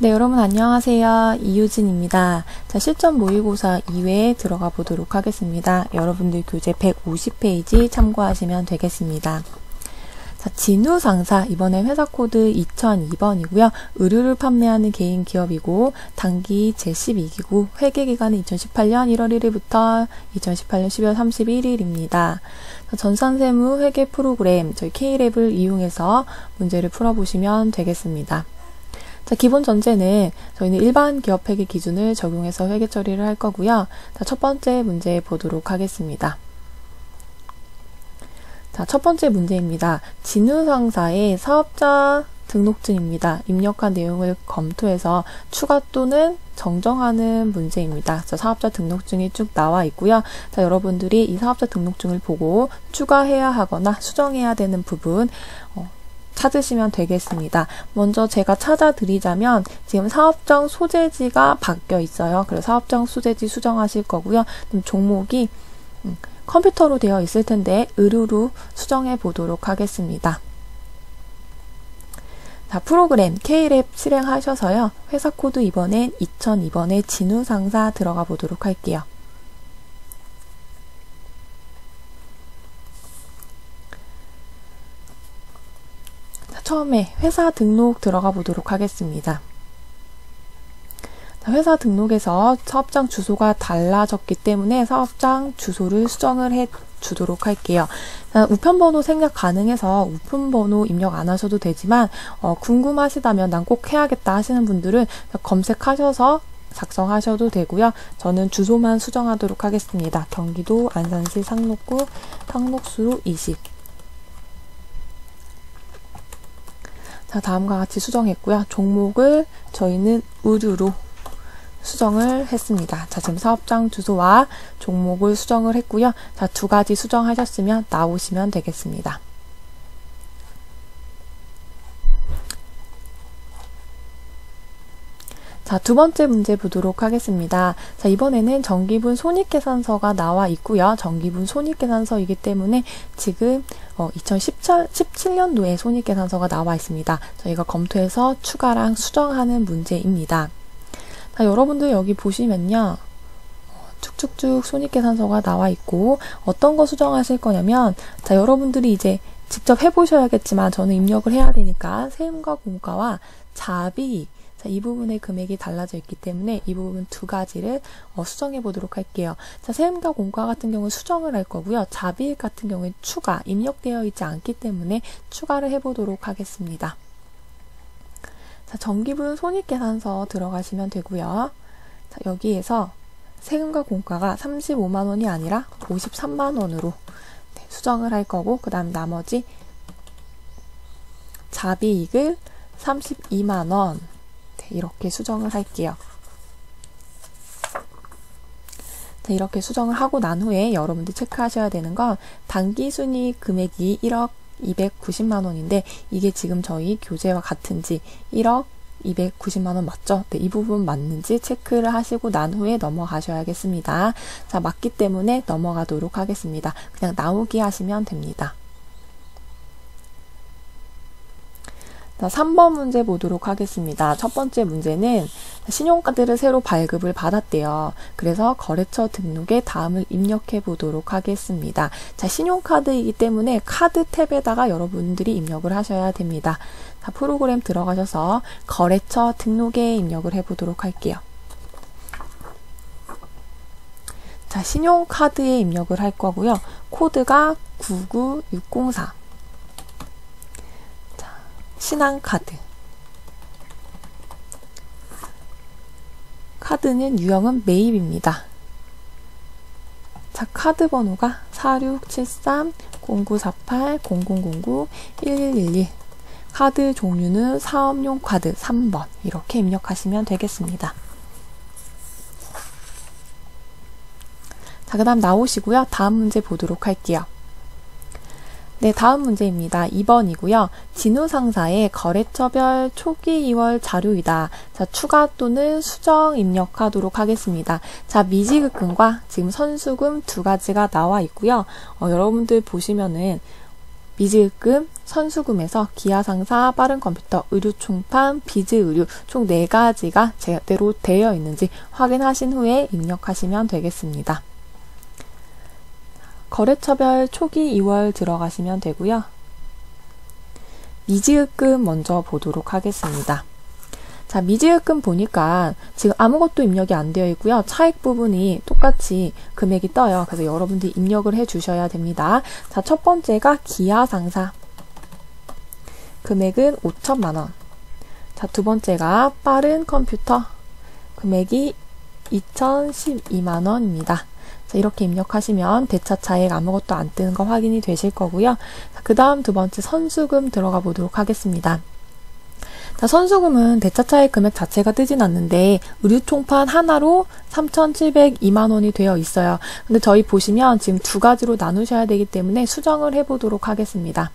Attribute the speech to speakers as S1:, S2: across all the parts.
S1: 네, 여러분 안녕하세요. 이유진입니다. 자, 실전 모의고사 2회에 들어가 보도록 하겠습니다. 여러분들 교재 150페이지 참고하시면 되겠습니다. 자, 진우상사 이번에 회사 코드 2002번이고요. 의류를 판매하는 개인 기업이고 단기 제12기구 회계기간은 2018년 1월 1일부터 2018년 12월 31일입니다. 전산세무 회계 프로그램 저희 K랩을 이용해서 문제를 풀어보시면 되겠습니다. 자, 기본 전제는 저희는 일반 기업 회계 기준을 적용해서 회계 처리를 할 거고요. 자, 첫 번째 문제 보도록 하겠습니다. 자, 첫 번째 문제입니다. 진우상사의 사업자 등록증입니다. 입력한 내용을 검토해서 추가 또는 정정하는 문제입니다. 자, 사업자 등록증이 쭉 나와 있고요. 자, 여러분들이 이 사업자 등록증을 보고 추가해야 하거나 수정해야 되는 부분 찾으시면 되겠습니다. 먼저 제가 찾아드리자면 지금 사업장 소재지가 바뀌어 있어요. 그래서 사업장 소재지 수정하실 거고요. 종목이 컴퓨터로 되어 있을 텐데 의류로 수정해 보도록 하겠습니다. 자, 프로그램 K랩 실행하셔서요. 회사 코드 이번엔 2002번에 진우상사 들어가 보도록 할게요. 처음에 회사 등록 들어가 보도록 하겠습니다. 회사 등록에서 사업장 주소가 달라졌기 때문에 사업장 주소를 수정을 해 주도록 할게요. 우편번호 생략 가능해서 우편번호 입력 안 하셔도 되지만 궁금하시다면 난 꼭 해야겠다 하시는 분들은 검색하셔서 작성하셔도 되고요. 저는 주소만 수정하도록 하겠습니다. 경기도 안산시 상록구 상록수로 20. 자, 다음과 같이 수정했고요. 종목을 저희는 의류로 수정을 했습니다. 자, 지금 사업장 주소와 종목을 수정을 했고요. 자, 두 가지 수정하셨으면 나오시면 되겠습니다. 자, 두 번째 문제 보도록 하겠습니다. 자, 이번에는 정기분 손익계산서가 나와 있고요. 정기분 손익계산서이기 때문에 지금 2017년도에 손익계산서가 나와 있습니다. 저희가 검토해서 추가랑 수정하는 문제입니다. 자, 여러분들 여기 보시면요. 쭉쭉쭉 손익계산서가 나와 있고 어떤 거 수정하실 거냐면 자, 여러분들이 이제 직접 해보셔야겠지만 저는 입력을 해야 되니까 세금과 공과와 자비 자, 이 부분의 금액이 달라져 있기 때문에 이 부분 두 가지를 수정해 보도록 할게요. 자, 세금과 공과 같은 경우는 수정을 할 거고요. 자비익 같은 경우는 추가, 입력되어 있지 않기 때문에 추가를 해보도록 하겠습니다. 자, 정기분 손익계산서 들어가시면 되고요. 자, 여기에서 세금과 공과가 35만 원이 아니라 53만 원으로 수정을 할 거고 그 다음 나머지 자비익을 32만 원 이렇게 수정을 할게요. 자, 이렇게 수정을 하고 난 후에 여러분들이 체크하셔야 되는 건 단기순이익 금액이 1억 290만 원인데 이게 지금 저희 교재와 같은지 1억 290만 원 맞죠? 네, 이 부분 맞는지 체크를 하시고 난 후에 넘어가셔야겠습니다. 자, 맞기 때문에 넘어가도록 하겠습니다. 그냥 나오기 하시면 됩니다. 자, 3번 문제 보도록 하겠습니다. 첫 번째 문제는 신용카드를 새로 발급을 받았대요. 그래서 거래처 등록에 다음을 입력해 보도록 하겠습니다. 자, 신용카드이기 때문에 카드 탭에다가 여러분들이 입력을 하셔야 됩니다. 자, 프로그램 들어가셔서 거래처 등록에 입력을 해 보도록 할게요. 자, 신용카드에 입력을 할 거고요. 코드가 99604. 신한카드. 카드는 유형은 매입입니다. 자, 카드 번호가 4673-0948-0009-1111. 카드 종류는 사업용 카드 3번. 이렇게 입력하시면 되겠습니다. 자, 그 다음 나오시고요. 다음 문제 보도록 할게요. 네, 다음 문제입니다. 2번이고요. 진우상사의 거래처별 초기 2월 자료이다. 자, 추가 또는 수정 입력하도록 하겠습니다. 자, 미지급금과 지금 선수금 두 가지가 나와 있고요. 여러분들 보시면은 미지급금 선수금에서 기아상사, 빠른컴퓨터, 의류총판, 비즈의류 총 4가지가 제대로 되어 있는지 확인하신 후에 입력하시면 되겠습니다. 거래처별 초기 2월 들어가시면 되고요. 미지급금 먼저 보도록 하겠습니다. 자, 미지급금 보니까 지금 아무것도 입력이 안 되어 있고요. 차익 부분이 똑같이 금액이 떠요. 그래서 여러분들이 입력을 해 주셔야 됩니다. 자, 첫 번째가 기아상사. 금액은 5천만 원. 자, 두 번째가 빠른컴퓨터. 금액이 2,012만 원입니다. 자, 이렇게 입력하시면 대차 차익 아무것도 안 뜨는 거 확인이 되실 거고요. 그 다음 두 번째 선수금 들어가 보도록 하겠습니다. 자, 선수금은 대차 차익 금액 자체가 뜨진 않는데 의류총판 하나로 3,702만 원이 되어 있어요. 근데 저희 보시면 지금 2가지로 나누셔야 되기 때문에 수정을 해보도록 하겠습니다.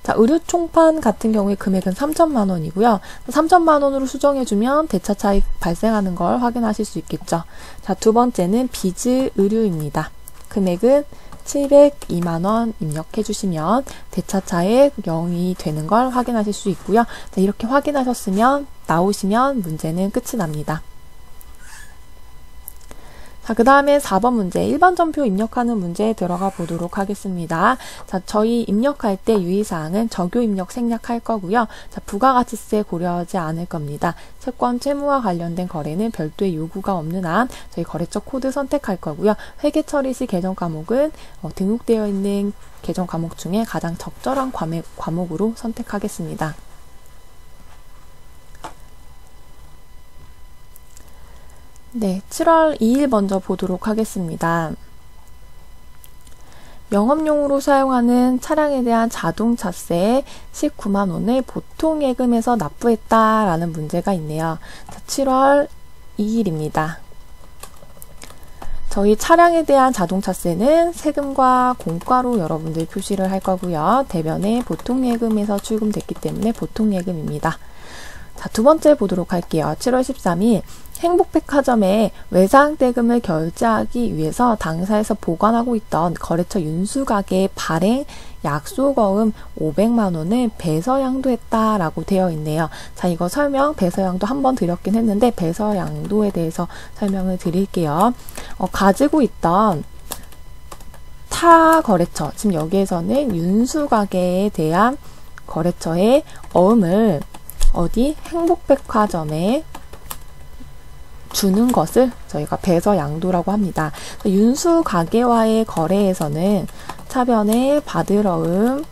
S1: 자, 의류총판 같은 경우에 금액은 3천만 원이고요. 3천만 원으로 수정해주면 대차 차익 발생하는 걸 확인하실 수 있겠죠. 자, 두 번째는 비즈의류입니다. 금액은 702만 원 입력해 주시면 대차 차익 0이 되는 걸 확인하실 수 있고요. 자, 이렇게 확인하셨으면 나오시면 문제는 끝이 납니다. 자, 그 다음에 4번 문제, 일반 전표 입력하는 문제에 들어가 보도록 하겠습니다. 자, 저희 입력할 때 유의사항은 적요 입력 생략할 거고요. 자, 부가가치세 고려하지 않을 겁니다. 채권 채무와 관련된 거래는 별도의 요구가 없는 한 저희 거래처 코드 선택할 거고요. 회계 처리 시 계정 과목은 등록되어 있는 계정 과목 중에 가장 적절한 과목으로 선택하겠습니다. 네, 7월 2일 먼저 보도록 하겠습니다. 영업용으로 사용하는 차량에 대한 자동차세 19만 원을 보통예금에서 납부했다라는 문제가 있네요. 자, 7월 2일입니다. 저희 차량에 대한 자동차세는 세금과 공과로 여러분들 표시를 할 거고요. 대변에 보통예금에서 출금됐기 때문에 보통예금입니다. 자, 두 번째 보도록 할게요. 7월 13일 행복백화점에 외상대금을 결제하기 위해서 당사에서 보관하고 있던 거래처 윤수가게 발행 약속어음 500만 원을 배서양도했다라고 되어 있네요. 자, 이거 설명 배서양도 한번 드렸긴 했는데 배서양도에 대해서 설명을 드릴게요. 가지고 있던 타 거래처, 지금 여기에서는 윤수가게에 대한 거래처의 어음을 어디 행복백화점에 주는 것을 저희가 배서양도라고 합니다. 윤수 가게와의 거래에서는 차변에 받으러음,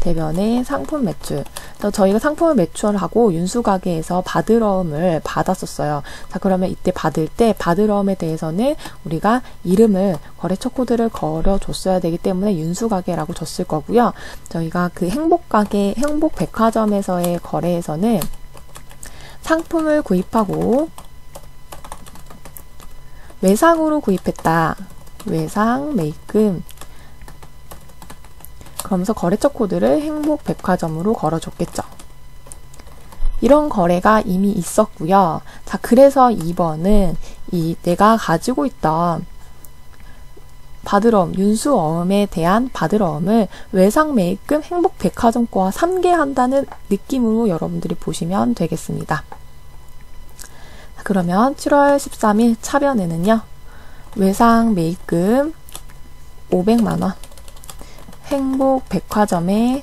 S1: 대변에 상품 매출. 저희가 상품을 매출하고 윤수 가게에서 받으러음을 받았었어요. 자, 그러면 이때 받을 때 받으러음에 대해서는 우리가 이름을 거래처 코드를 걸어줬어야 되기 때문에 윤수 가게라고 줬을 거고요. 저희가 그 행복가게, 행복백화점에서의 거래에서는 상품을 구입하고 외상으로 구입했다. 외상, 매입금. 그러면서 거래처 코드를 행복백화점으로 걸어줬겠죠. 이런 거래가 이미 있었고요. 자, 그래서 2번은 내가 가지고 있던 받으러움, 윤수어음에 대한 받으러움을 외상, 매입금, 행복백화점 거와 삼계한다는 느낌으로 여러분들이 보시면 되겠습니다. 그러면 7월 13일 차변에는요. 외상 매입금 500만 원, 행복백화점의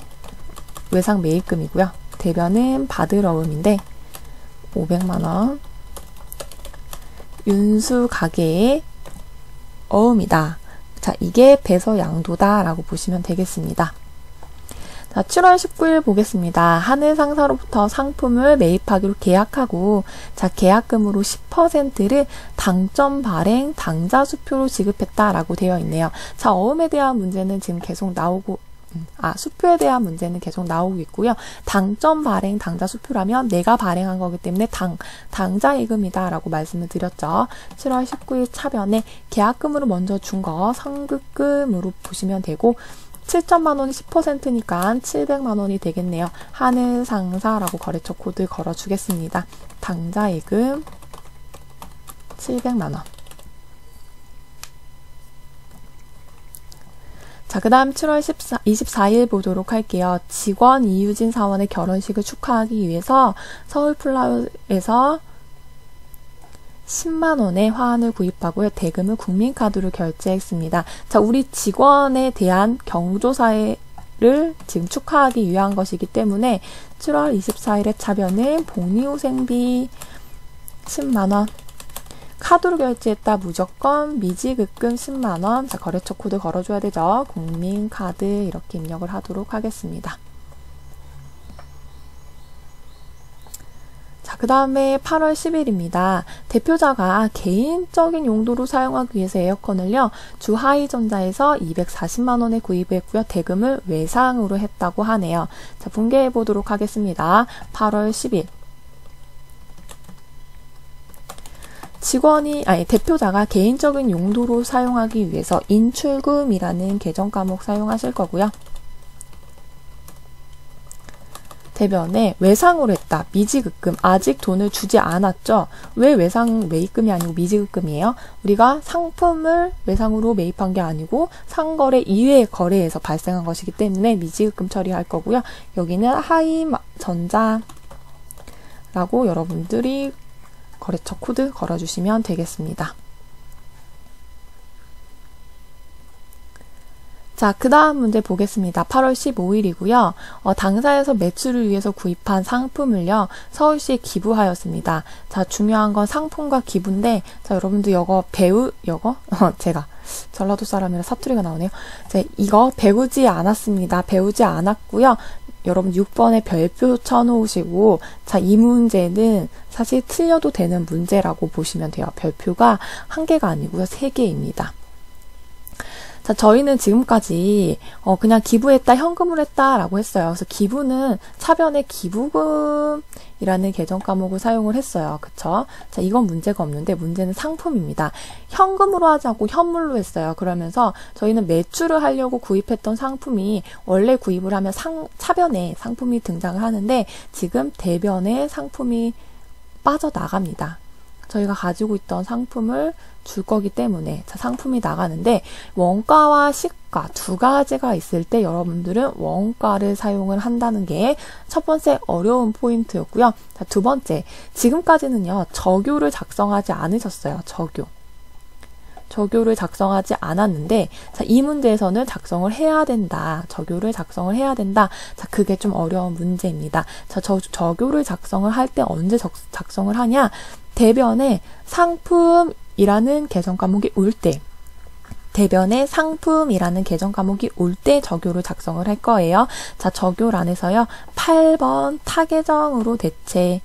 S1: 외상 매입금이고요. 대변은 받으러움인데 500만 원, 윤수 가게의 어음이다. 자, 이게 배서양도다라고 보시면 되겠습니다. 자, 7월 19일 보겠습니다. 하늘 상사로부터 상품을 매입하기로 계약하고, 자, 계약금으로 10%를 당점 발행 당자 수표로 지급했다라고 되어 있네요. 자, 어음에 대한 문제는 지금 계속 나오고, 수표에 대한 문제는 계속 나오고 있고요. 당점 발행 당자 수표라면 내가 발행한 거기 때문에 당자 예금이다라고 말씀을 드렸죠. 7월 19일 차변에 계약금으로 먼저 준 거 상급금으로 보시면 되고, 7천만 원이 10%니까 700만 원이 되겠네요. 하늘상사라고 거래처 코드 걸어주겠습니다. 당자예금 700만 원. 자, 그 다음 7월 24일 보도록 할게요. 직원 이유진 사원의 결혼식을 축하하기 위해서 서울플라워에서 10만원의 화환을 구입하고요. 대금을 국민카드로 결제했습니다. 자, 우리 직원에 대한 경조사를 지금 축하하기 위한 것이기 때문에 7월 24일에 차변은 복리후생비 10만원, 카드로 결제했다 무조건 미지급금 10만원. 자, 거래처 코드 걸어줘야 되죠. 국민카드 이렇게 입력을 하도록 하겠습니다. 자, 그 다음에 8월 10일입니다. 대표자가 개인적인 용도로 사용하기 위해서 에어컨을요, 주하이전자에서 240만원에 구입했고요. 대금을 외상으로 했다고 하네요. 자, 분개해 보도록 하겠습니다. 8월 10일. 대표자가 개인적인 용도로 사용하기 위해서 인출금이라는 계정 과목 사용하실 거고요. 대변에 외상으로 했다. 미지급금. 아직 돈을 주지 않았죠. 왜 매입금이 아니고 미지급금이에요? 우리가 상품을 외상으로 매입한 게 아니고 상거래 이외의 거래에서 발생한 것이기 때문에 미지급금 처리할 거고요. 여기는 하이전자라고 여러분들이 거래처 코드 걸어주시면 되겠습니다. 자, 그 다음 문제 보겠습니다. 8월 15일이고요. 당사에서 매출을 위해서 구입한 상품을요, 서울시에 기부하였습니다. 자, 중요한 건 상품과 기부인데, 자, 여러분들 제가 전라도 사람이라 사투리가 나오네요. 자, 이거 배우지 않았습니다. 배우지 않았고요. 여러분 6번에 별표 쳐놓으시고, 자, 이 문제는 사실 틀려도 되는 문제라고 보시면 돼요. 별표가 1개가 아니고요, 3개입니다. 자, 저희는 지금까지 그냥 기부했다, 현금으로 했다 라고 했어요. 그래서 기부는 차변에 기부금이라는 계정 과목을 사용을 했어요. 그쵸? 자, 이건 문제가 없는데 문제는 상품입니다. 현금으로 하지 않고 현물로 했어요. 그러면서 저희는 매출을 하려고 구입했던 상품이 원래 구입을 하면 차변에 상품이 등장을 하는데 지금 대변에 상품이 빠져나갑니다. 저희가 가지고 있던 상품을 줄 거기 때문에, 자, 상품이 나가는데 원가와 시가 두 가지가 있을 때 여러분들은 원가를 사용을 한다는 게 첫 번째 어려운 포인트였고요. 자, 두 번째, 지금까지는요, 적요를 작성하지 않으셨어요. 적요를 작성하지 않았는데, 자, 이 문제에서는 작성을 해야 된다. 적요를 작성을 해야 된다. 자, 그게 좀 어려운 문제입니다. 자, 적요를 작성을 할 때 언제 작성을 하냐? 대변에 상품이라는 계정 과목이 올 때, 대변에 상품이라는 계정 과목이 올 때 적요를 작성을 할 거예요. 자, 적요란에서요, 8번 타계정으로 대체를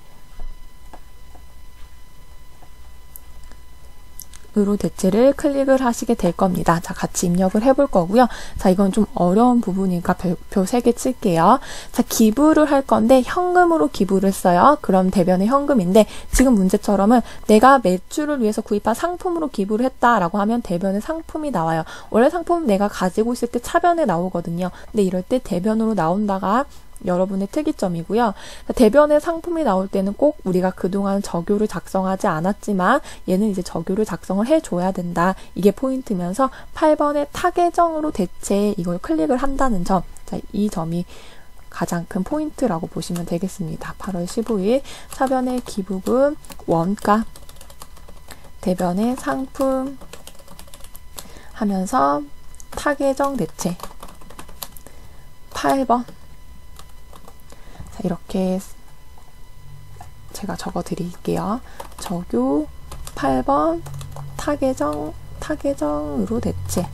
S1: 클릭을 하시게 될 겁니다. 자, 같이 입력을 해볼 거고요. 자, 이건 좀 어려운 부분이니까 별표 3개 칠게요. 자, 기부를 할 건데 현금으로 기부를 했어요. 그럼 대변에 현금인데 지금 문제처럼은 내가 매출을 위해서 구입한 상품으로 기부를 했다라고 하면 대변에 상품이 나와요. 원래 상품은 내가 가지고 있을 때 차변에 나오거든요. 근데 이럴 때 대변으로 나온다가 여러분의 특이점이고요. 대변에 상품이 나올 때는 꼭 우리가 그동안 적요를 작성하지 않았지만 얘는 이제 적요를 작성을 해줘야 된다. 이게 포인트면서 8번의 타계정으로 대체 이걸 클릭을 한다는 점. 자, 이 점이 가장 큰 포인트라고 보시면 되겠습니다. 8월 15일 차변의 기부금 원가 대변의 상품 하면서 타계정 대체 8번 이렇게 제가 적어 드릴게요. 적요 8번 타계정으로 대체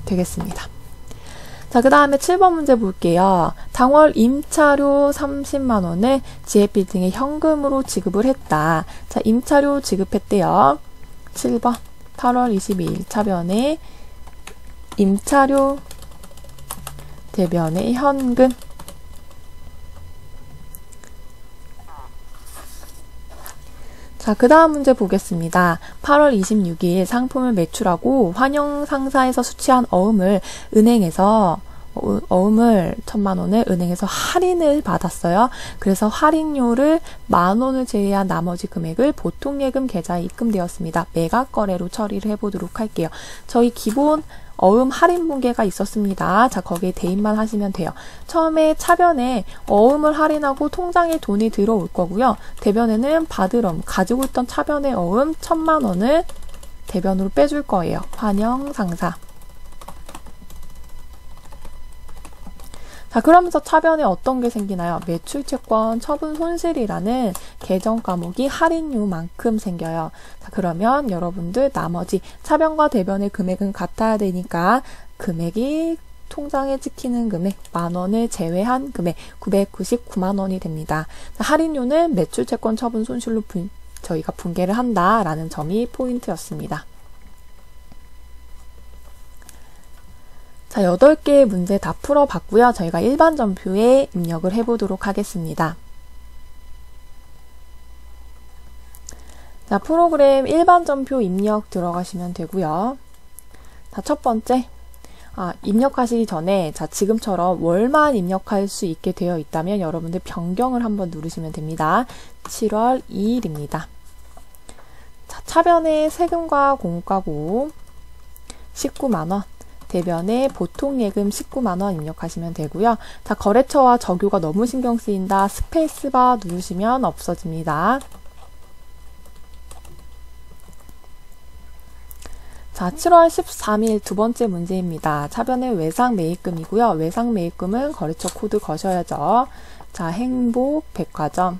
S1: 되겠습니다. 자, 그 다음에 7번 문제 볼게요. 당월 임차료 30만원을 지혜빌딩에 현금으로 지급을 했다. 자, 임차료 지급했대요. 7번 8월 22일 차변에 임차료 대변에 현금 자, 그 다음 문제 보겠습니다. 8월 26일 상품을 매출하고 환영 상사에서 수취한 어음을 은행에서 어음을 1,000만 원을 은행에서 할인을 받았어요. 그래서 할인료를 10,000원을 제외한 나머지 금액을 보통예금 계좌에 입금되었습니다. 매각 거래로 처리를 해보도록 할게요. 저희 기본 어음 할인 분계가 있었습니다. 자, 거기에 대입만 하시면 돼요. 처음에 차변에 어음을 할인하고 통장에 돈이 들어올 거고요. 대변에는 받을 어음, 가지고 있던 차변의 어음 1,000만 원을 대변으로 빼줄 거예요. 환영상사. 자, 그러면서 차변에 어떤 게 생기나요? 매출채권 처분 손실이라는 계정 과목이 할인료만큼 생겨요. 자, 그러면 여러분들 나머지 차변과 대변의 금액은 같아야 되니까 금액이 통장에 찍히는 금액 10,000원을 제외한 금액 999만 원이 됩니다. 자, 할인료는 매출채권 처분 손실로 저희가 분계를 한다라는 점이 포인트였습니다. 자, 8개의 문제 다 풀어봤고요. 저희가 일반 전표에 입력을 해보도록 하겠습니다. 자, 프로그램 일반 전표 입력 들어가시면 되고요. 자, 첫 번째, 입력하시기 전에 지금처럼 월만 입력할 수 있게 되어 있다면 여러분들 변경을 한번 누르시면 됩니다. 7월 2일입니다. 자, 차변에 세금과 공과고 19만 원. 대변에 보통예금 19만 원 입력하시면 되고요. 자, 거래처와 정교가 너무 신경 쓰인다. 스페이스바 누르시면 없어집니다. 자, 7월 13일 두 번째 문제입니다. 차변의 외상 매입금이고요. 외상 매입금은 거래처 코드 거셔야죠. 자, 행복백화점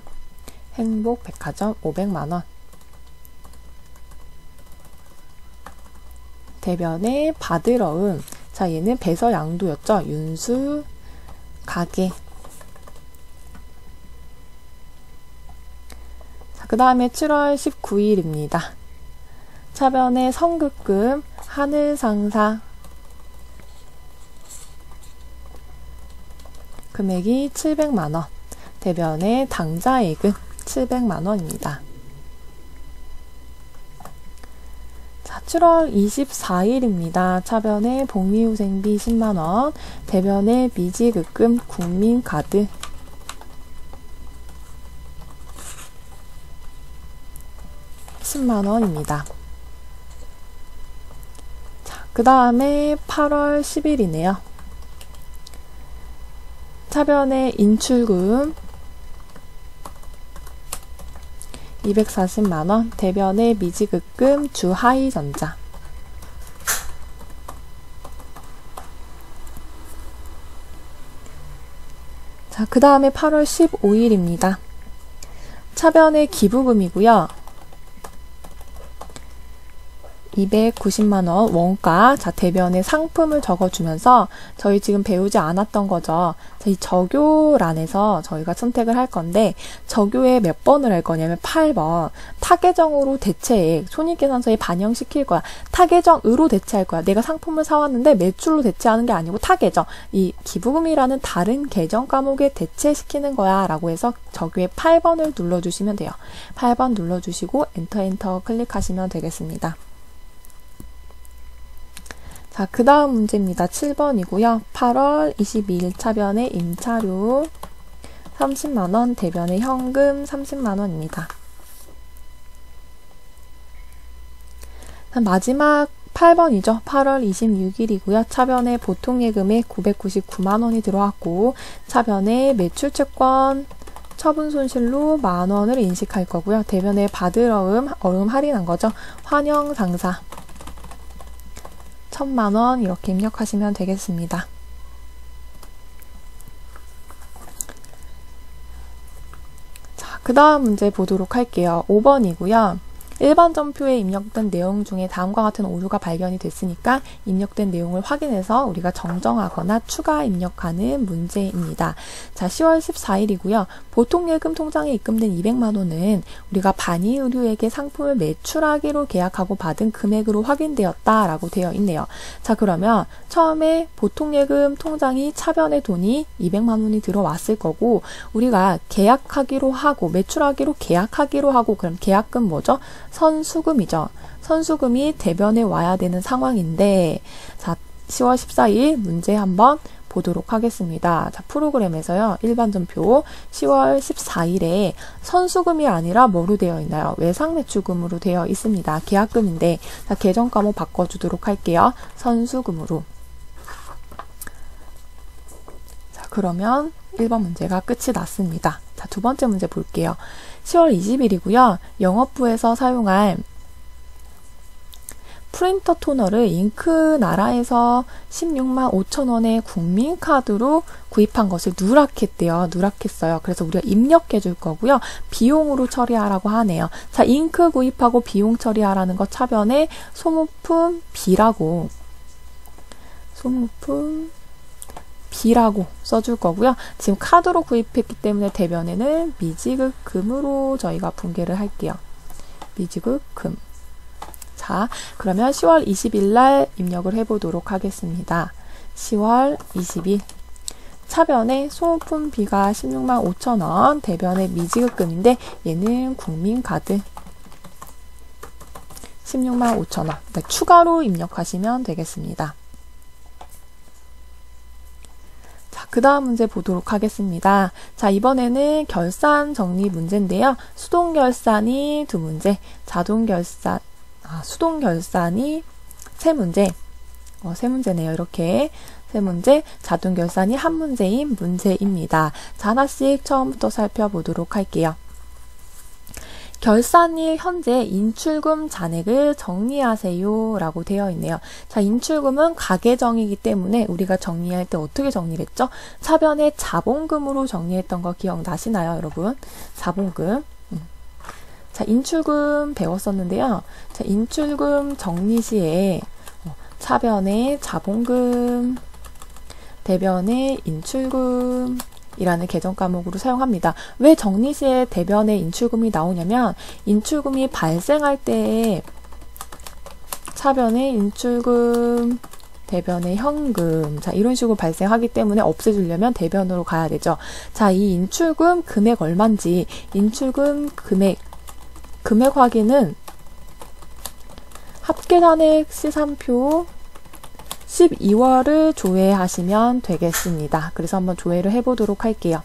S1: 500만 원. 대변에 받을 어음. 자, 얘는 배서양도였죠. 윤수 가게. 자, 그 다음에 7월 19일입니다. 차변에 선급금 하늘상사. 금액이 700만 원. 대변에 당자예금 700만 원입니다. 7월 24일입니다. 차변에 복리후생비 10만원, 대변에 미지급금 국민카드 10만원입니다. 자, 그 다음에 8월 10일이네요. 차변에 인출금 240만원, 대변에 미지급금 주하이전자. 자, 그 다음에 8월 15일입니다. 차변에 기부금이고요. 290만원 원가. 자, 대변에 상품을 적어주면서 저희 지금 배우지 않았던 거죠. 자, 이 적요란에서 저희가 선택을 할 건데 적요에 몇 번을 할 거냐면 8번. 타계정으로 대체액 손익계산서에 반영시킬 거야. 타계정으로 대체할 거야. 내가 상품을 사왔는데 매출로 대체하는 게 아니고 타계정. 이 기부금이라는 다른 계정 과목에 대체시키는 거야 라고 해서 적요에 8번을 눌러주시면 돼요. 8번 눌러주시고 엔터 클릭하시면 되겠습니다. 자, 그 다음 문제입니다. 7번이고요. 8월 22일 차변에 임차료 30만원, 대변에 현금 30만원입니다. 마지막 8번이죠. 8월 26일이고요. 차변에 보통예금에 999만원이 들어왔고 차변에 매출채권 처분 손실로 10,000원을 인식할 거고요. 대변에 받을 어음 할인한 거죠. 환영상사 1,000만원 이렇게 입력하시면 되겠습니다. 자, 그 다음 문제 보도록 할게요. 5번이고요. 일반 전표에 입력된 내용 중에 다음과 같은 오류가 발견이 됐으니까 입력된 내용을 확인해서 우리가 정정하거나 추가 입력하는 문제입니다. 자, 10월 14일이고요. 보통예금 통장에 입금된 200만 원은 우리가 반이의류에게 상품을 매출하기로 계약하고 받은 금액으로 확인되었다라고 되어 있네요. 자, 그러면 처음에 보통예금 통장이 차변에 돈이 200만 원이 들어왔을 거고 우리가 계약하기로 하고 매출하기로 계약하기로 하고 그럼 계약금 뭐죠? 선수금이죠. 선수금이 대변에 와야 되는 상황인데 자, 10월 14일 문제 한번 보도록 하겠습니다. 자, 프로그램에서요. 일반 전표 10월 14일에 선수금이 아니라 뭐로 되어 있나요? 외상매출금으로 되어 있습니다. 계약금인데 자, 계정 과목 바꿔주도록 할게요. 선수금으로. 자, 그러면 1번 문제가 끝이 났습니다. 자, 두 번째 문제 볼게요. 10월 20일이고요. 영업부에서 사용할 프린터 토너를 잉크나라에서 16만 5천 원의 국민카드로 구입한 것을 누락했대요. 누락했어요. 그래서 우리가 입력해 줄 거고요. 비용으로 처리하라고 하네요. 자, 잉크 구입하고 비용 처리하라는 거 차변에 소모품 B라고 써줄 거고요. 지금 카드로 구입했기 때문에 대변에는 미지급금으로 저희가 분개를 할게요. 미지급금. 자, 그러면 10월 20일 날 입력을 해보도록 하겠습니다. 10월 20일. 차변에 소모품 B가 16만 5천 원, 대변에 미지급금인데 얘는 국민카드 16만 5천 원. 네, 추가로 입력하시면 되겠습니다. 그 다음 문제 보도록 하겠습니다. 자, 이번에는 결산 정리 문제인데요. 수동결산이 2문제, 수동결산이 3문제, 3문제네요. 이렇게 3문제, 자동결산이 1문제인 문제입니다. 자, 하나씩 처음부터 살펴보도록 할게요. 결산일 현재 인출금 잔액을 정리하세요 라고 되어 있네요. 자, 인출금은 가계정이기 때문에 우리가 정리할 때 어떻게 정리를 했죠? 차변에 자본금으로 정리했던 거 기억나시나요, 여러분? 자본금. 자, 인출금 배웠었는데요. 자, 인출금 정리 시에 차변에 자본금, 대변에 인출금 이라는 계정 과목으로 사용합니다. 왜 정리 시에 대변에 인출금이 나오냐면 인출금이 발생할 때 차변에 인출금, 대변에 현금, 자, 이런 식으로 발생하기 때문에 없애주려면 대변으로 가야 되죠. 자, 이 인출금 금액 얼마인지 인출금 금액 확인은 합계잔액 시산표 12월을 조회하시면 되겠습니다. 그래서 한번 조회를 해보도록 할게요.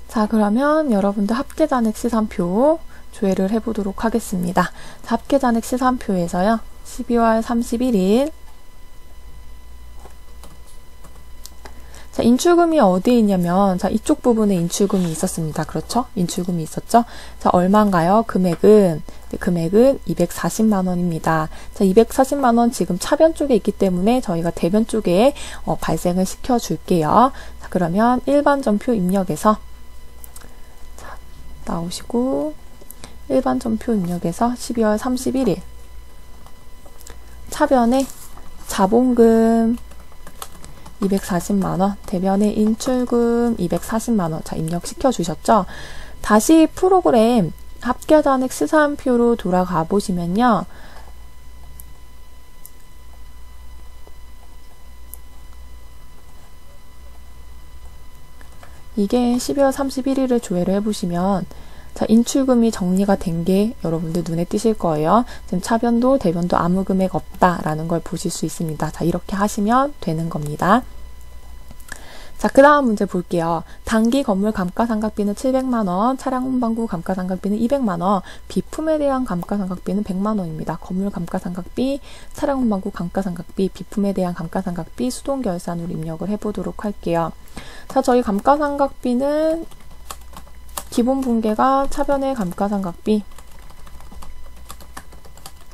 S1: 자, 그러면 여러분들 합계잔액 시산표 조회를 해보도록 하겠습니다. 자, 합계잔액 시산표에서요. 12월 31일 자, 인출금이 어디에 있냐면 자, 이쪽 부분에 인출금이 있었습니다. 그렇죠? 인출금이 있었죠? 자, 얼마인가요? 금액은 240만 원입니다. 자, 240만 원 지금 차변 쪽에 있기 때문에 저희가 대변 쪽에 발생을 시켜 줄게요. 자, 그러면 일반 전표 입력에서 자, 나오시고 일반 전표 입력에서 12월 31일 차변에 자본금 240만원, 대변에 인출금 240만원. 자, 입력시켜 주셨죠? 다시 프로그램 합계잔액 시산표로 돌아가 보시면요. 이게 12월 31일을 조회를 해보시면 자, 인출금이 정리가 된 게 여러분들 눈에 띄실 거예요. 지금 차변도 대변도 아무 금액 없다라는 걸 보실 수 있습니다. 자, 이렇게 하시면 되는 겁니다. 자, 그 다음 문제 볼게요. 단기 건물 감가상각비는 700만원, 차량 운반구 감가상각비는 200만원, 비품에 대한 감가상각비는 100만원입니다. 건물 감가상각비, 차량 운반구 감가상각비, 비품에 대한 감가상각비, 수동결산으로 입력을 해보도록 할게요. 자, 저희 감가상각비는 기본 분계가 차변의 감가상각비,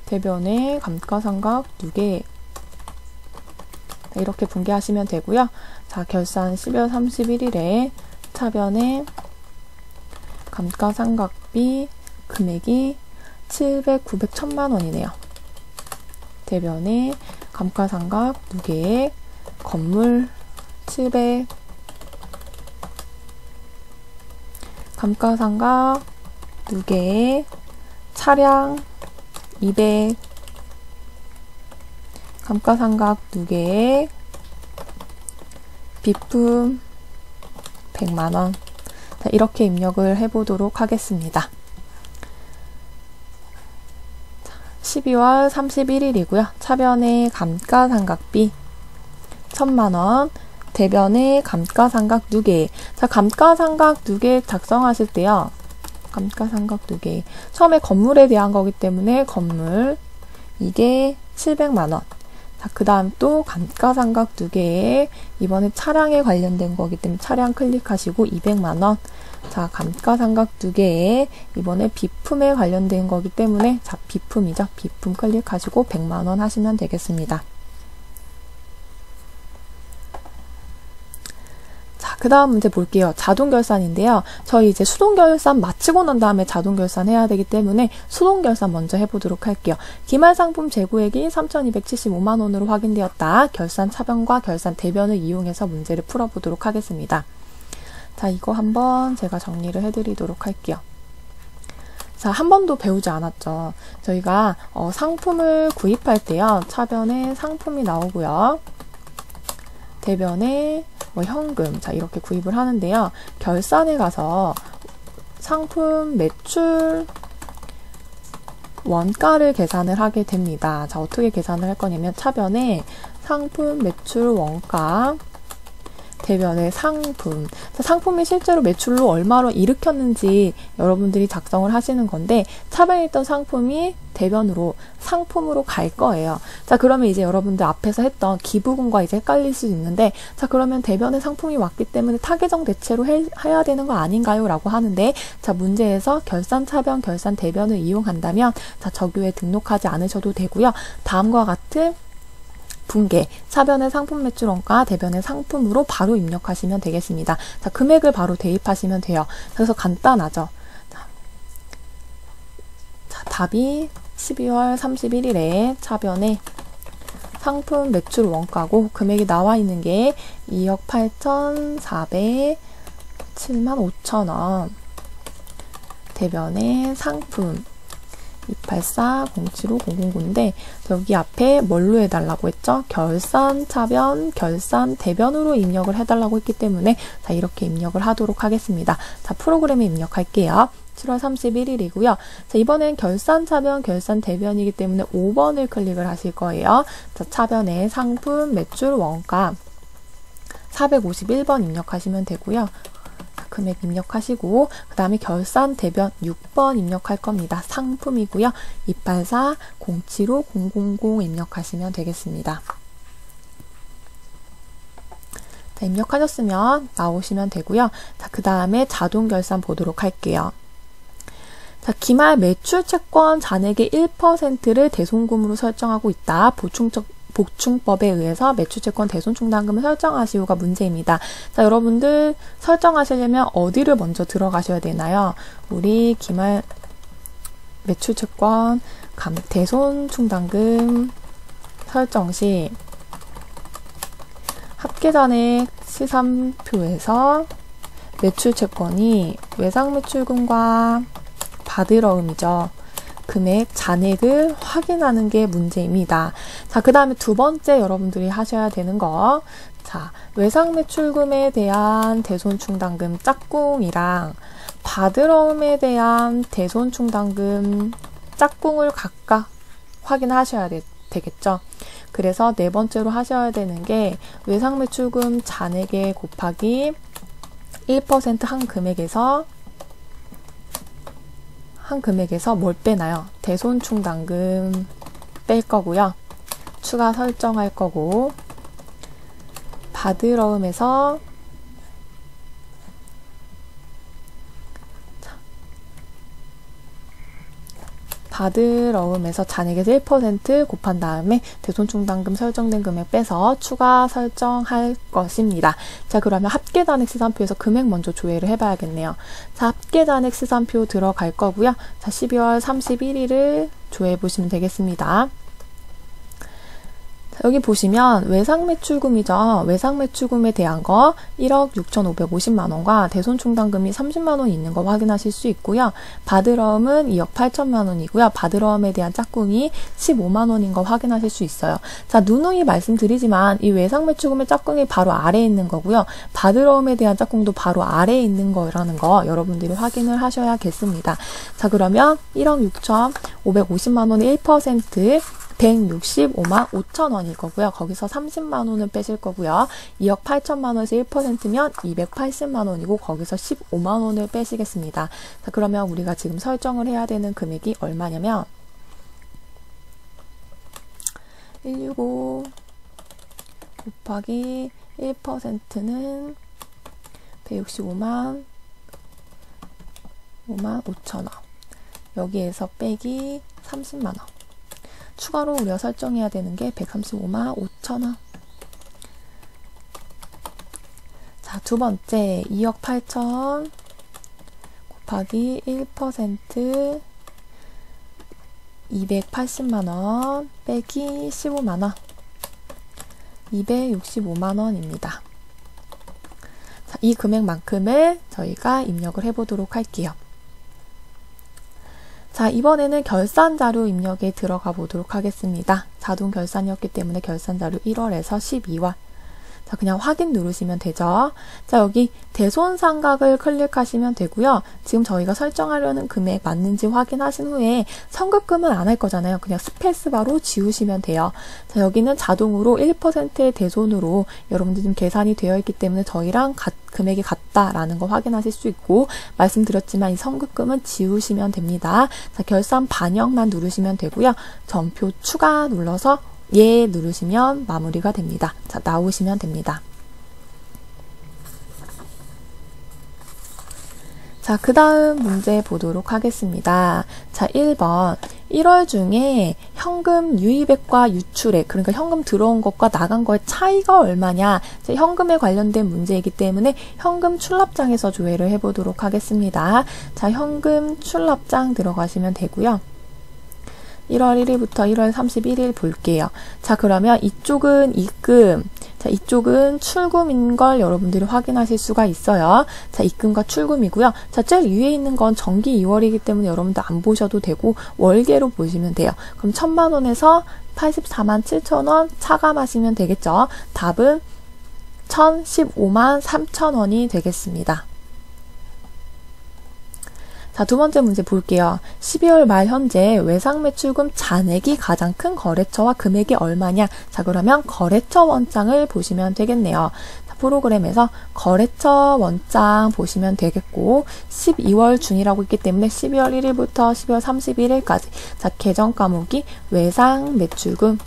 S1: 대변의 감가상각 2개 이렇게 분계하시면 되고요. 자, 결산 12월 31일에 차변의 감가상각비 금액이 700, 900, 1000만 원이네요. 대변의 감가상각 2개에 건물 700, 감가상각 2개에 차량 200, 감가상각 2개에 비품 100만원. 자, 이렇게 입력을 해보도록 하겠습니다. 12월 31일이고요. 차변의 감가상각비 1000만 원. 대변에 감가상각 누계. 자, 감가상각 누계 작성하실 때요. 감가상각 누계. 처음에 건물에 대한 거기 때문에 건물. 이게 700만 원. 자, 그 다음 또 감가상각 누계에 이번에 차량에 관련된 거기 때문에 차량 클릭하시고 200만 원. 자, 감가상각 누계에 이번에 비품에 관련된 거기 때문에 자, 비품이죠. 비품 클릭하시고 100만 원 하시면 되겠습니다. 그 다음 문제 볼게요. 자동결산인데요. 저희 이제 수동결산 마치고 난 다음에 자동결산 해야 되기 때문에 수동결산 먼저 해보도록 할게요. 기말상품 재고액이 3,275만 원으로 확인되었다. 결산 차변과 결산 대변을 이용해서 문제를 풀어보도록 하겠습니다. 자, 이거 한번 제가 정리를 해드리도록 할게요. 자, 한 번도 배우지 않았죠. 저희가 상품을 구입할 때요. 차변에 상품이 나오고요. 대변에 현금, 자, 이렇게 구입을 하는데요. 결산에 가서 상품 매출 원가를 계산을 하게 됩니다. 자, 어떻게 계산을 할 거냐면 차변에 상품 매출 원가, 대변에 상품. 자, 상품이 실제로 매출로 얼마로 일으켰는지 여러분들이 작성을 하시는 건데 차변에 있던 상품이 대변으로 상품으로 갈 거예요. 자, 그러면 이제 여러분들 앞에서 했던 기부금과 이제 헷갈릴 수 있는데 자, 그러면 대변에 상품이 왔기 때문에 타계정 대체로 해야 되는 거 아닌가요? 라고 하는데 자, 문제에서 결산 차변, 결산 대변을 이용한다면 자, 저교에 등록하지 않으셔도 되고요. 다음과 같은 분계, 차변의 상품 매출 원가, 대변의 상품으로 바로 입력하시면 되겠습니다. 자, 금액을 바로 대입하시면 돼요. 그래서 간단하죠. 자, 답이 12월 31일에 차변에 상품 매출 원가고 금액이 나와 있는 게 2억 8,407만 5천 원. 대변의 상품 284-075-009인데 여기 앞에 뭘로 해달라고 했죠? 결산 차변, 결산 대변으로 입력을 해달라고 했기 때문에 자, 이렇게 입력을 하도록 하겠습니다. 자, 프로그램에 입력할게요. 7월 31일이고요. 자, 이번엔 결산 차변, 결산 대변이기 때문에 5번을 클릭을 하실 거예요. 자, 차변에 상품 매출 원가 451번 입력하시면 되고요. 금액 입력하시고 그 다음에 결산 대변 6번 입력할 겁니다. 상품이고요. 284-075-000 입력하시면 되겠습니다. 자, 입력하셨으면 나오시면 되고요. 자, 그 다음에 자동 결산 보도록 할게요. 자, 기말 매출 채권 잔액의 1%를 대손금으로 설정하고 있다. 보충법에 의해서 매출채권 대손충당금을 설정하시오가 문제입니다. 자, 여러분들 설정하시려면 어디를 먼저 들어가셔야 되나요? 우리 기말 매출채권 대손충당금 설정 시 합계잔액 시산표에서 매출채권이 외상매출금과 받으러음이죠. 금액, 잔액을 확인하는 게 문제입니다. 자, 그 다음에 두 번째 여러분들이 하셔야 되는 거. 자, 외상매출금에 대한 대손충당금 짝꿍이랑 받으러움에 대한 대손충당금 짝꿍을 각각 확인하셔야 되겠죠. 그래서 네 번째로 하셔야 되는 게 외상매출금 잔액에 곱하기 1% 한 금액에서 뭘 빼나요? 대손충당금 뺄 거고요. 추가 설정할 거고 받으러움에서 잔액에서 1% 곱한 다음에 대손충당금 설정된 금액 빼서 추가 설정할 것입니다. 자, 그러면 합계잔액 시산표에서 금액 먼저 조회를 해봐야겠네요. 자, 합계잔액 시산표 들어갈 거고요. 자, 12월 31일을 조회해 보시면 되겠습니다. 여기 보시면 외상매출금이죠. 외상매출금에 대한 거 1억 6,550만 원과 대손충당금이 30만 원 있는 거 확인하실 수 있고요. 받으러움은 2억 8천만 원이고요. 받으러움에 대한 짝꿍이 15만 원인 거 확인하실 수 있어요. 자, 누누이 말씀드리지만 이 외상매출금의 짝꿍이 바로 아래에 있는 거고요. 받으러움에 대한 짝꿍도 바로 아래에 있는 거라는 거 여러분들이 확인을 하셔야겠습니다. 자, 그러면 1억 6,550만 원의 1% 165만 5천 원일 거고요. 거기서 30만 원을 빼실 거고요. 2억 8천만 원에서 1%면 280만 원이고 거기서 15만 원을 빼시겠습니다. 자, 그러면 우리가 지금 설정을 해야 되는 금액이 얼마냐면 165 곱하기 1%는 165만 5천 원. 여기에서 빼기 30만 원. 추가로 우리가 설정해야 되는 게 135만 5천 원. 자, 두 번째 2억 8천 곱하기 1% 280만 원 빼기 15만 원. 265만 원입니다. 자, 이 금액만큼을 저희가 입력을 해보도록 할게요. 자, 이번에는 결산 자료 입력에 들어가 보도록 하겠습니다. 자동 결산이었기 때문에 결산 자료 1월에서 12월. 자, 그냥 확인 누르시면 되죠. 자, 여기 대손상각을 클릭하시면 되고요. 지금 저희가 설정하려는 금액 맞는지 확인하신 후에 선급금은 안 할 거잖아요. 그냥 스페이스바로 지우시면 돼요. 자, 여기는 자동으로 1%의 대손으로 여러분들 지금 계산이 되어 있기 때문에 저희랑 금액이 같다라는 거 확인하실 수 있고, 말씀드렸지만 이 선급금은 지우시면 됩니다. 자, 결산 반영만 누르시면 되고요. 전표 추가 눌러서 예 누르시면 마무리가 됩니다. 자, 나오시면 됩니다. 자, 그 다음 문제 보도록 하겠습니다. 자, 1번. 1월 중에 현금 유입액과 유출액, 그러니까 현금 들어온 것과 나간 거의 차이가 얼마냐. 자, 현금에 관련된 문제이기 때문에 현금 출납장에서 조회를 해보도록 하겠습니다. 자, 현금 출납장 들어가시면 되고요. 1월 1일부터 1월 31일 볼게요. 자, 그러면 이쪽은 입금, 자, 이쪽은 출금인 걸 여러분들이 확인하실 수가 있어요. 자, 입금과 출금이고요. 자, 제일 위에 있는 건 정기 2월이기 때문에 여러분들 안 보셔도 되고 월계로 보시면 돼요. 그럼 1,000만 원에서 84만 7천 원 차감하시면 되겠죠. 답은 1,015만 3천 원이 되겠습니다. 자, 두 번째 문제 볼게요. 12월 말 현재 외상매출금 잔액이 가장 큰 거래처와 금액이 얼마냐? 자, 그러면 거래처 원장을 보시면 되겠네요. 자, 프로그램에서 거래처 원장 보시면 되겠고, 12월 중이라고 있기 때문에 12월 1일부터 12월 31일까지. 자, 계정 과목이 외상매출금.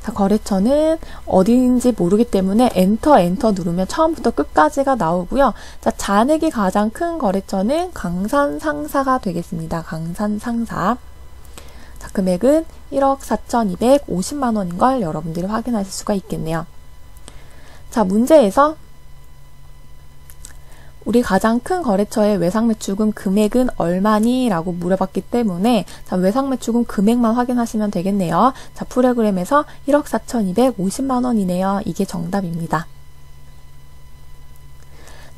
S1: 자, 거래처는 어디인지 모르기 때문에 엔터 누르면 처음부터 끝까지가 나오고요. 자, 잔액이 가장 큰 거래처는 강산상사가 되겠습니다. 강산상사. 자, 금액은 1억 4,250만 원인 걸 여러분들이 확인하실 수가 있겠네요. 자, 문제에서 우리 가장 큰 거래처의 외상매출금 금액은 얼마니? 라고 물어봤기 때문에 자, 외상매출금 금액만 확인하시면 되겠네요. 자, 프로그램에서 1억 4,250만 원이네요. 이게 정답입니다.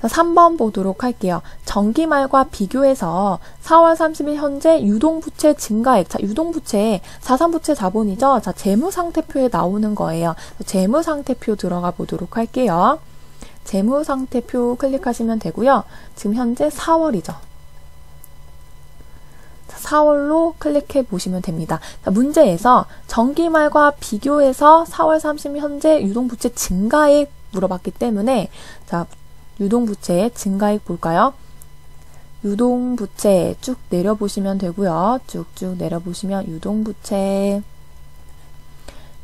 S1: 자, 3번 보도록 할게요. 정기말과 비교해서 4월 30일 현재 유동부채 증가액. 자, 유동부채, 자산부채 자본이죠. 자, 재무상태표에 나오는 거예요. 재무상태표 들어가 보도록 할게요. 재무상태표 클릭하시면 되고요. 지금 현재 4월이죠. 4월로 클릭해 보시면 됩니다. 자, 문제에서 정기말과 비교해서 4월 30일 현재 유동부채 증가액 물어봤기 때문에 자, 유동부채 증가액 볼까요? 유동부채 쭉 내려보시면 되고요. 쭉쭉 내려보시면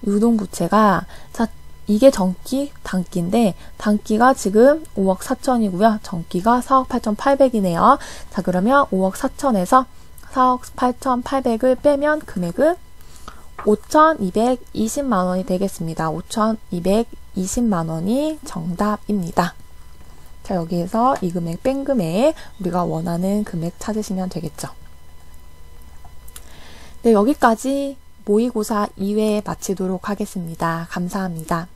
S1: 유동부채가 자, 이게 정기, 단기인데 단기가 지금 5억 4천이고요. 정기가 4억 8,800이네요. 자, 그러면 5억 4천에서 4억 8,800을 빼면 금액은 5,220만 원이 되겠습니다. 5,220만 원이 정답입니다. 자, 여기에서 이 금액 뺀 금액 우리가 원하는 금액 찾으시면 되겠죠. 네, 여기까지 모의고사 2회 마치도록 하겠습니다. 감사합니다.